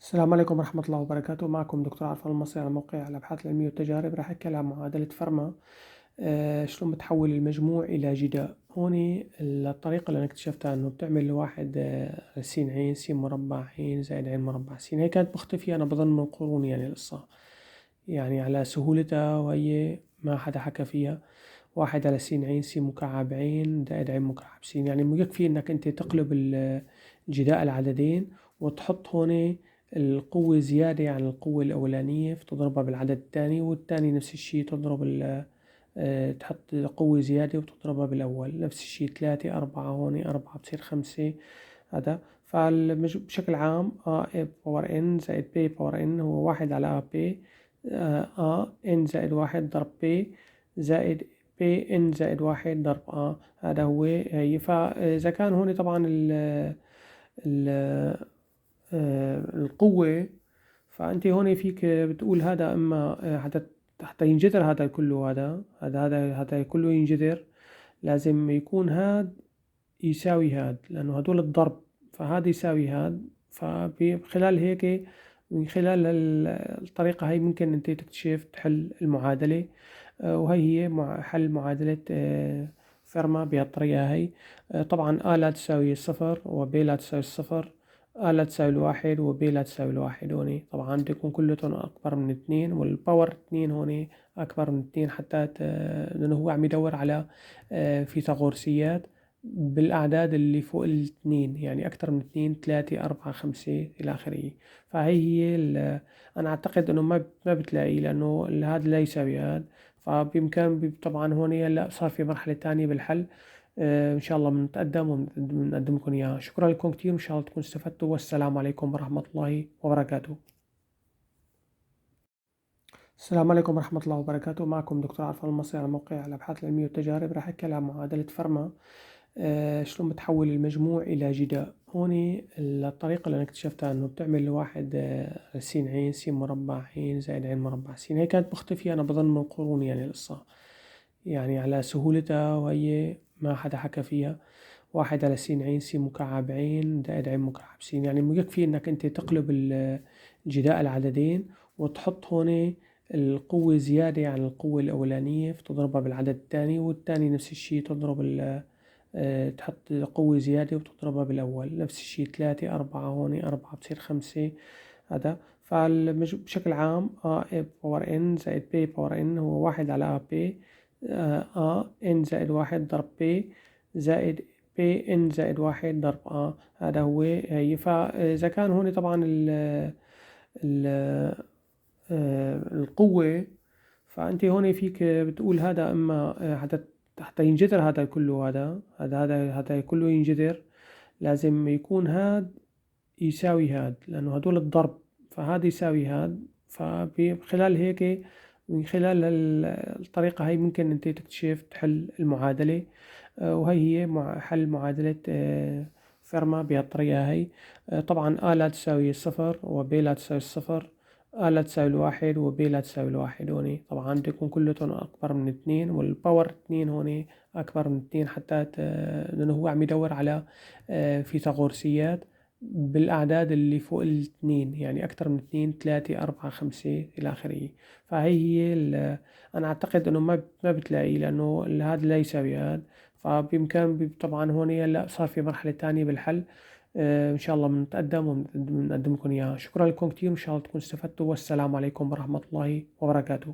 السلام عليكم ورحمة الله وبركاته. معكم دكتور عرفان المصري على موقع الأبحاث العلمية والتجارب. راح أحكي عن معادلة فرما. شلون بتحول المجموع إلى جداء. هون الطريقة اللي أنا اكتشفتها إنه بتعمل واحد س عين س مربع عين زائد عين مربع س. هي كانت مختفية أنا بظن من قرون يعني القصة، يعني على سهولتها وهي ما حدا حكى فيها. واحد على س عين س مكعب عين زائد عين مكعب س، يعني يكفي إنك أنت تقلب الجداء العددين وتحط هون القوة زيادة عن القوة الأولانية فتضربها بالعدد الثاني، والثاني نفس الشي تضرب تحط قوة زيادة وتضربها بالأول، نفس الشي 3 4 هون 4 بتصير 5. هذا بشكل عام A باور N زائد B باور N هو 1 على A B N زائد 1 ضرب B زائد B N زائد 1 ضرب A. هذا هو هي. فإذا كان هون طبعا ال القوة، فأنت هون فيك بتقول هذا إما حتى ينجذر هذا كله، هذا كله ينجذر، لازم يكون هاد يساوي هاد لأنه هدول الضرب، فهذا يساوي هاد. فبخلال هيك، من خلال الطريقة هاي ممكن أنت تكتشف تحل المعادلة. وهي هي حل معادلة فيرما بهالطريقة هاي. طبعا A لا تساوي الصفر وB لا تساوي الصفر، A لا تساوي الواحد وB لا تساوي الواحد. هوني طبعا بده يكون كلهم أكبر من 2، والباور 2 هوني أكبر من 2 حتى لأنه هو عم يدور على فيثاغورسيات بالأعداد اللي فوق الاثنين، يعني أكتر من 2 3 4 5 إلى آخره. فهي هي أنا أعتقد إنه ما بتلاقي، لأنه هذا لا يساوي هذا. فبإمكان طبعا هون هلا صار في مرحلة تانية بالحل. إن شاء الله بنتقدم وبنقدم لكم إياها. شكرا لكم كتير، إن شاء الله تكونوا استفدتوا، والسلام عليكم ورحمة الله وبركاته. السلام عليكم ورحمة الله وبركاته. معكم دكتور عرفان المصري على موقع الأبحاث العلمية والتجارب. راح أحكي عن معادلة فرما. شلون بتحول المجموع إلى جداء. هون الطريقة اللي أنا اكتشفتها إنه بتعمل واحد س عين س مربع عين زائد عين مربع س. هي كانت مختفية أنا بظن من قرون يعني القصة، يعني على سهولتها وهي ما حدا حكى فيها. واحد على س عين س مكعب عين زائد عين مكعب س، يعني يكفي إنك أنت تقلب الجداء العددين وتحط هون القوة زيادة عن القوة الأولانية فتضربها بالعدد الثاني، والثاني نفس الشي تضرب تحط قوة زيادة وتضربها بالأول، نفس الشي 3 4 هون 4 بتصير 5. هذا بشكل عام A باور N زائد B باور N هو 1 على A B N زائد 1 ضرب B زائد B N زائد 1 ضرب A. هذا هو هي. فإذا كان هون طبعا ال القوة، فأنت هون فيك بتقول هذا إما حتى ينجذر هذا كله، هذا كله ينجذر، لازم يكون هاد يساوي هاد لأنه هدول الضرب، فهذا يساوي هاد. فبخلال هيك، من خلال الطريقة هاي ممكن أنت تكتشف تحل المعادلة. وهي هي حل معادلة فيرما بهالطريقة هاي. طبعا A لا تساوي الصفر وB لا تساوي الصفر، A لا تساوي الواحد وB لا تساوي الواحد. هوني طبعا بده يكون كلهم أكبر من 2، والباور 2 هوني أكبر من 2 حتى لأنه هو عم يدور على فيثاغورسيات بالأعداد اللي فوق الاثنين، يعني أكتر من 2 3 4 5 إلى آخره. فهي هي أنا أعتقد إنه ما بتلاقي، لأنه هذا لا يساوي هذا. فبإمكان طبعا هون هلا صار في مرحلة تانية بالحل. إن شاء الله بنتقدم وبنقدم لكم إياها. شكرا لكم كتير، إن شاء الله تكونوا استفدتوا، والسلام عليكم ورحمة الله وبركاته.